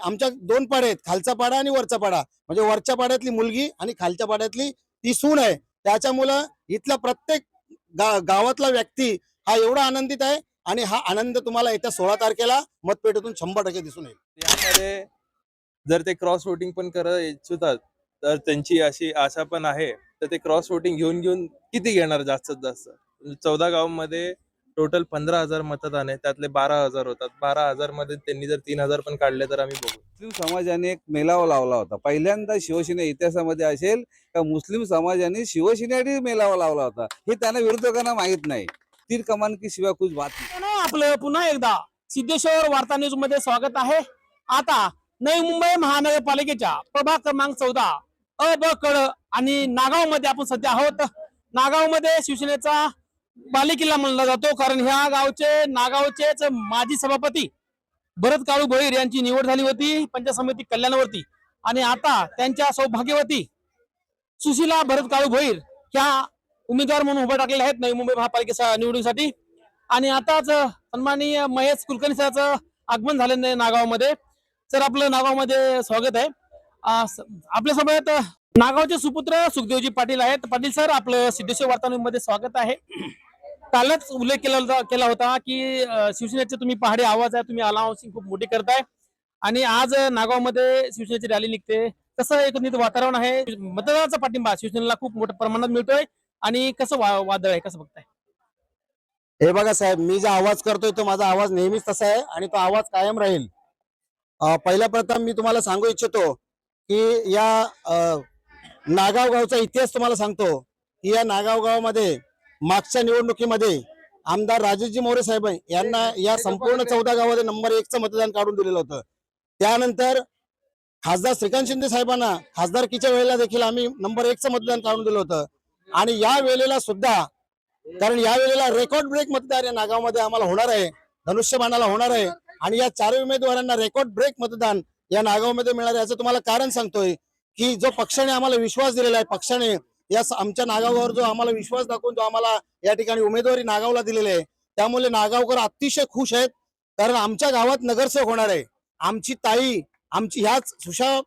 आमच्या दोन पाडे आहेत, खालचा पाडा आणि वरचा पाडा. म्हणजे वरच्या पाड्यातली मुलगी आणि खालच्या पाड्यातली ती सून आहे. त्याच्यामुळं इथला प्रत्येक गावातला व्यक्ती हा एवढा आनंदित आहे आणि हा आनंद तुम्हाला येत्या 16 तारखेला मतपेटीतून 100% दिसून येईल. यामध्ये जर ते क्रॉस वोटिंग पण करत इच्छितात तर त्यांची अशी आशा पण आहे. तर ते क्रॉस वोटिंग घेऊन घेऊन किती घेणार जास्तीत जास्त? 14 गावांमध्ये टोटल 15,000 मतदान आहे. त्यातले 12,000 होतात. 12,000 मध्ये त्यांनी जर 3,000 पण काढले तर आम्ही बघू. मुस्लिम समाजाने एक मेळावा लावला होता. पहिल्यांदा शिवसेना इतिहासामध्ये असेल का मुस्लिम समाजाने शिवसेनेसाठी मेळावा लावला होता, हे त्यांना विरोधकांना माहित नाही. तीर कमान की शिवाय कुछ बात नाही. आपलं पुन्हा एकदा सिद्धेश्वर वार्ता न्यूज मध्ये स्वागत आहे. आता नवी मुंबई महानगरपालिकेच्या प्रभाग क्रमांक 14 अ ब कड आणि नागाव मध्ये आपण सध्या आहोत. नागाव मध्ये शिवसेनेचा बालेकिल्ला म्हणला जातो, कारण ह्या नागावचेच माजी सभापती भरत काळू भोईर यांची निवड झाली होती पंचायत समिती कल्याणवरती, आणि आता त्यांच्या सौभाग्यवती सुशीला भरत काळू भोईर ह्या उमेदवार म्हणून उभे टाकलेले आहेत नवी मुंबई महापालिकेच्या निवडणुकीसाठी. आणि आताच सन्माननीय महेश कुलकर्णी सरांचं आगमन झालेलं आहे नागावमध्ये. सर, आपलं नागावमध्ये स्वागत आहे. आपल्या सोबत नागावचे सुपुत्र सुखदेवजी पाटील आहेत. पाटील सर, आपलं सिद्धेश्वर वार्तामध्ये स्वागत आहे. कालच उल्लेख केला होता की शिवसेनेचे तुम्ही पहाडे आवाज आहे, तुम्ही अनाउन्सिंग खूप मोठी करताय आणि आज नागावमध्ये शिवसेनेची रॅली निघते. कसं एकंदरीत वातावरण आहे? मतदाराचा पाठिंबा शिवसेनेला खूप मोठ्या प्रमाणात मिळतोय आणि कसं वादळ आहे, कसं बघताय? हे बघा साहेब, मी जो आवाज करतोय तो माझा आवाज नेहमीच तसा आहे आणि तो आवाज कायम राहील. पहिल्या प्रथम मी तुम्हाला सांगू इच्छितो की या नागाव गावचा इतिहास तुम्हाला सांगतो की या नागाव गावामध्ये मागच्या निवडणुकीमध्ये आमदार राजेशजी मोरे साहेब यांना या संपूर्ण 14 गावामध्ये नंबर 1चं मतदान काढून दिलेलं होतं. त्यानंतर खासदार श्रीकांत शिंदे साहेबांना खासदारकीच्या वेळेला देखील आम्ही नंबर 1चं मतदान काढून दिलं होतं. आणि या वेळेला सुद्धा, कारण या वेळेला रेकॉर्ड ब्रेक मतदान या नागावमध्ये आम्हाला होणार आहे, धनुष्यबाणाला होणार आहे. आणि या चारही उमेदवारांना रेकॉर्ड ब्रेक मतदान या नागावमध्ये मिळणार आहे. याचं तुम्हाला कारण सांगतोय की जो पक्षाने आम्हाला विश्वास दिलेला आहे, पक्षाने या आमच्या नागावावर जो आम्हाला विश्वास दाखवून जो आम्हाला या ठिकाणी उमेदवारी नागावला दिलेली आहे, त्यामुळे नागावकर अतिशय खुश आहेत. कारण आमच्या गावात नगरसेवक होणार आहे. आमची ताई, आमची ह्याच सुशा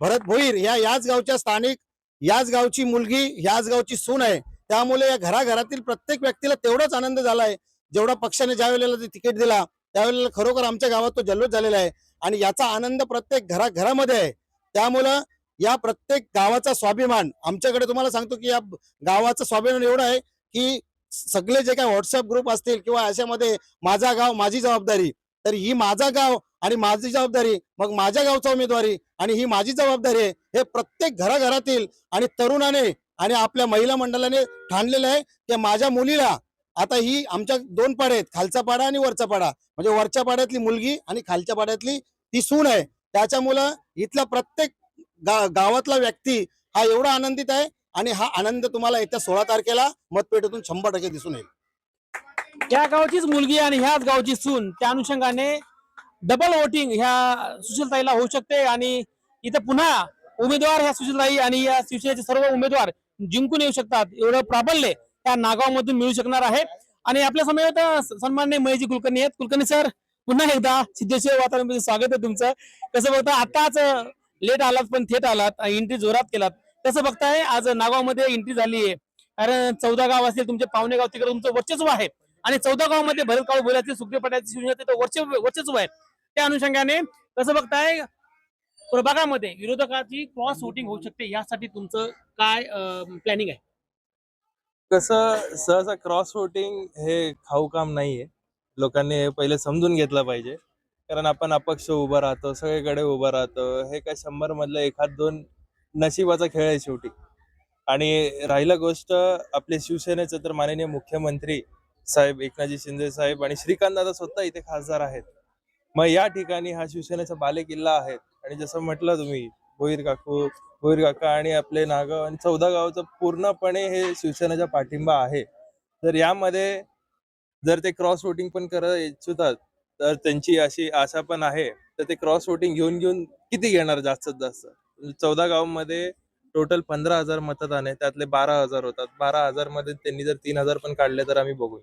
भरत भोईर याच गावच्या स्थानिक, याच गावची मुलगी, याच गावची सून आहे. त्यामुळे या घराघरातील प्रत्येक व्यक्तीला तेवढाच आनंद झालाय जेवढा पक्षाने ज्या वेळेला तिकीट दिला त्यावेळेला खरोखर आमच्या गावात तो जल्लोष झालेला आहे. आणि याचा आनंद प्रत्येक घराघरामध्ये आहे. त्यामुळं या प्रत्येक गावाचा स्वाभिमान आमच्याकडे, तुम्हाला सांगतो की या गावाचा स्वाभिमान एवढा आहे की सगळे जे काही व्हॉट्सअप ग्रुप असतील किंवा अशामध्ये माझा गाव माझी जबाबदारी, तर ही माझा गाव आणि माझी जबाबदारी, मग माझ्या गावचा उमेदवारी आणि ही माझी जबाबदारी आहे, हे प्रत्येक घराघरातील आणि तरुणाने आणि आपल्या महिला मंडळाने ठाणलेलं आहे की माझ्या मुलीला आता ही आमच्या दोन पाडे आहेत, खालचा पाडा आणि वरचा पाडा. म्हणजे वरच्या पाड्यातली मुलगी आणि खालच्या पाड्यातली ती सून आहे. त्याच्यामुळं इथला प्रत्येक गावातला व्यक्ती हा एवढा आनंदित आहे आणि हा आनंद तुम्हाला येत्या 16 तारखेला मतपेटीतून 100% दिसून येईल. या गावचीच मुलगी आणि ह्याच गावची सून, त्या अनुषंगाने डबल वोटिंग ह्या सुशीलताईला होऊ शकते आणि इथं पुन्हा उमेदवार ह्या सुशीलताई आणि या शिवसेनेचे सर्व उमेदवार जिंकून येऊ शकतात, एवढं प्राबल्य त्या नागाव मधून मिळू शकणार आहे. आणि आपल्या समोर सन्माननीय महेशजी कुलकर्णी आहेत. कुलकर्णी सर, पुन्हा एकदा सिद्धेश्वर वातावरणामध्ये स्वागत आहे तुमचं. कसं बघता, आताच लेट आलात पण थेट आलात, एंट्री जोरात केलात, कसं बघताय? आज नागाव मध्ये एंट्री झाली आहे, कारण 14 गाव असतील तुमचे, पावणे गाव तिकडे तुमचं वर्चस्व आहे आणि 14 गाव मध्ये भरत काळू बोलायचे, सुखदेव पाटील शिवसेनेचे वर्चस्व आहे. त्या अनुषंगाने कसं बघताय? प्रभागामध्ये विरोधकाची क्रॉस वोटिंग होऊ शकते, यासाठी तुमचं काय प्लॅनिंग आहे? कसं, सहसा क्रॉस वोटिंग हे खाऊ काम नाहीये. लोकांनी हे पहिले समजून घेतलं पाहिजे. कारण आपण अपक्ष उभं राहतो, सगळीकडे उभं राहतो. हे काय 100 मधलं एखाद दोन नशिबाचा खेळ आहे शेवटी. आणि राहिला गोष्ट आपले शिवसेनेचं, तर माननीय मुख्यमंत्री साहेब एकनाथजी शिंदे साहेब आणि श्रीकांत दादा स्वतः इथे खासदार आहेत. मग या ठिकाणी हा शिवसेनेचा बालेकिल्ला आहे. आणि जसं म्हटलं तुम्ही, भोईर काका आणि आपले नागाव आणि 14 गावचं पूर्णपणे हे शिवसेनेचा पाठिंबा आहे. तर यामध्ये जर ते क्रॉस वोटिंग पण करत इच्छितात तर त्यांची अशी आशा पण आहे. तर ते क्रॉस वोटिंग घेऊन घेऊन किती घेणार जास्तीत जास्त? 14 गावांमध्ये टोटल 15,000 मतदान आहे. त्यातले 12,000 होतात. 12,000 मध्ये त्यांनी जर 3,000 पण काढले तर आम्ही बघू.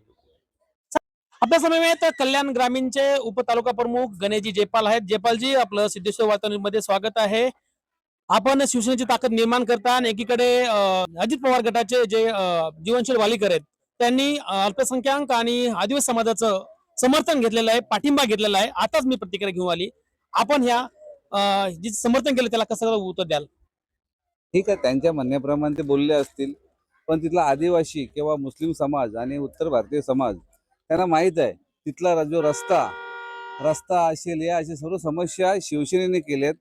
आपल्या समवेत कल्याण ग्रामीणचे उपतालुका प्रमुख गणेशजी जयपाल आहेत. जयपालजी, आपलं सिद्धेश्वर वार्तामध्ये स्वागत आहे. आपण शिवसेनेची ताकद निर्माण करता आणि एकीकडे अजित पवार गटाचे जे जीवनशील वालीकर आहेत त्यांनी अल्पसंख्याक आणि आदिवासी समाजाचं समर्थन घेतलेलं आहे, पाठिंबा घेतलेला आहे. आताच मी प्रतिक्रिया घेऊन आली. आपण ह्या जे समर्थन केलं त्याला कसं उत्तर द्याल? ठीक आहे, त्यांच्या म्हणण्याप्रमाणे ते बोलले असतील, पण तिथला आदिवासी किंवा मुस्लिम समाज आणि उत्तर भारतीय समाज त्यांना माहीत आहे तिथला जो रस्ता असेल या अशा सर्व समस्या शिवसेनेने केल्यात.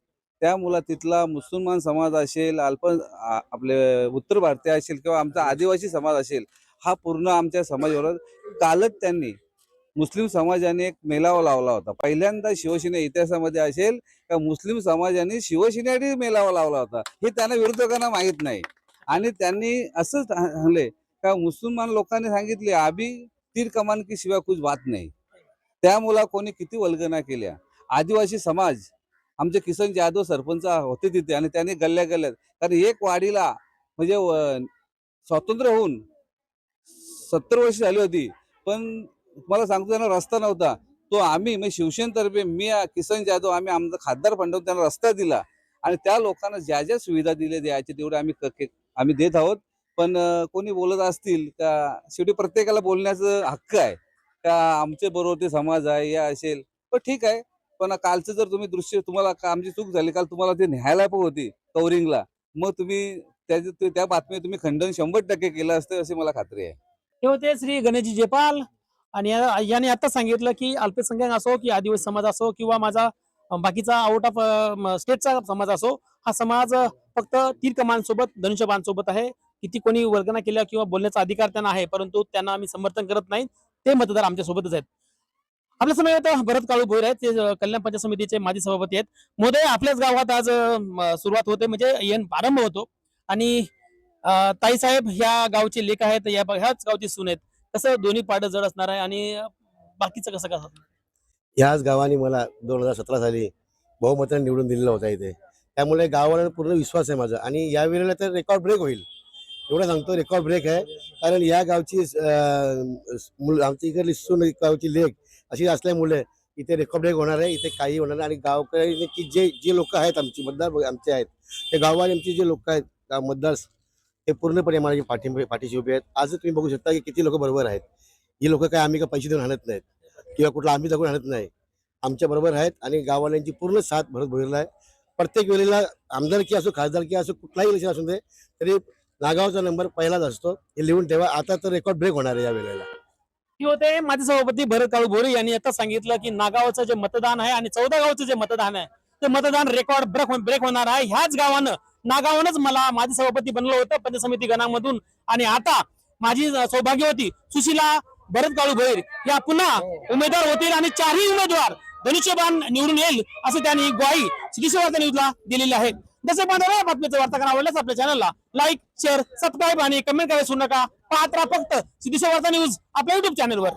त्यामुळे तिथला मुसलमान समाज असेल, आपले उत्तर भारतीय असेल किंवा आमचा आदिवासी समाज असेल, हा पूर्ण आमच्या समाजावर कालच त्यांनी मुस्लिम समाजाने एक मेळावा लावला होता. पहिल्यांदा शिवसेना इतिहासामध्ये असेल का मुस्लिम समाजाने शिवसेनेसाठी मेळावा लावला होता, हे त्यांना विरोधकांना माहीत नाही. आणि त्यांनी असं सांगले का मुसलमान लोकांनी सांगितले आभी तीर कमान की शिवाय कुछ बात नाही. त्यामुळे कोणी किती वल्गना केल्या. आदिवासी समाज आमचे किसन जाधव सरपंच होते तिथे आणि त्यांनी गल्ल्या कारण एक वाडीला म्हणजे स्वातंत्र्य होऊन 70 वर्ष झाली होती, पण तुम्हाला सांगतो त्यांना रस्ता नव्हता. तो आम्ही म्हणजे शिवसेनेतर्फे मी किसन जाधव आम्ही आमचा खासदार फंडावून त्यांना रस्ता दिला आणि त्या लोकांना ज्या ज्या सुविधा दिल्या द्यायचे तेवढे आम्ही देत आहोत. पण कोणी बोलत असतील का शेवटी प्रत्येकाला बोलण्याचं हक्क आहे का आमचे बरोबर ते समाज आहे या असेल, पण ठीक आहे. पण कालचं जर तुम्ही दृश्य तुम्हाला आमची चूक झाली, काल तुम्हाला ते न्यायला पण होती कवरिंगला, मग तुम्ही त्या बातमी तुम्ही खंडन 100% केलं असतं अशी मला खात्री आहे. हे होते श्री गणेशजी जयपाल आणि याने आता सांगितलं की अल्पसंख्याक असो की आदिवासी समाज असो किंवा माझा बाकीचा आउट ऑफ स्टेटचा समाज असो, हा समाज फक्त तीर कमान सोबत धनुष्यबाण सोबत आहे. किती कोणी वर्गना केल्या किंवा बोलण्याचा अधिकार त्यांना आहे, परंतु त्यांना आम्ही समर्थन करत नाही. ते मतदार आमच्या सोबतच आहेत. आपल्या समोर भरत काळू भोईर आहेत, ते कल्याण पंचायत समितीचे माजी सभापती आहेत. महोदय, आपल्याच गावात आज सुरुवात होते म्हणजे प्रारंभ होतो आणि ताई साहेब ह्या गावचे लेख आहेत, ह्याच गावची सून आहेत. कसं दोन्ही पारडं जड असणार आहे आणि बाकीचं कसं कसं? याच गावाने मला 2017 साली बहुमताने निवडून दिलेला होता इथे. त्यामुळे गावाला पूर्ण विश्वास आहे माझा आणि यावेळेला तर रेकॉर्ड ब्रेक होईल एवढं सांगतो. रेकॉर्ड ब्रेक आहे कारण या गावची आमची इकडली सून गावची लेख अशी असल्यामुळे इथे रेकॉर्ड ब्रेक होणार आहे. इथे काही होणार नाही आणि गावकरी की जे लोक आहेत आमची मतदार आमचे आहेत, ते गाववाले आमचे जे लोक आहेत मतदार, ते पूर्णपणे माझ्या पाठीशी उभे आहेत. आज तुम्ही बघू शकता की किती लोक बरोबर आहेत. ही लोक काय आम्ही का पैसे देऊन आणत नाहीत किंवा कुठला आम्ही दगून आणत नाही, आमच्या बरोबर आहेत आणि गाववाल्यांची पूर्ण साथ भरत भरला आहे. प्रत्येक वेळेला आमदारकी असो खासदारकी असो कुठलाही इलेक्शन असू दे तरी नागावचा नंबर पहिलाच असतो, हे लिहून ठेवा. आता तर रेकॉर्ड ब्रेक होणार आहे या वेळेला. हे होते माझे सभापती भरत काळू भोईर यांनी आता सांगितलं की नागावचं जे मतदान आहे आणि 14 गावचं जे मतदान आहे ते मतदान रेकॉर्ड ब्रेक होणार आहे. ह्याच नागावनंच मला माझे सभापती बनलं होतं पंचायत समिती गणामधून आणि आता माझी सौभाग्यवती सुशीला भरत काळू भोईर या पुन्हा उमेदवार होतील आणि 4ही उमेदवार धनुष्यबाण निवडून येईल असं त्यांनी ग्वाही सिद्धेश्वर न्यूजला दिलेली आहे. जसे बातमीचं वार्तांकन आवडल्यास आपल्या चॅनलला लाईक, शेअर, सबस्क्राईब आणि कमेंट करायला विसरू नका. पाहत राहा फक्त सिद्धेश्वर न्यूज आपल्या युट्यूब चॅनलवर.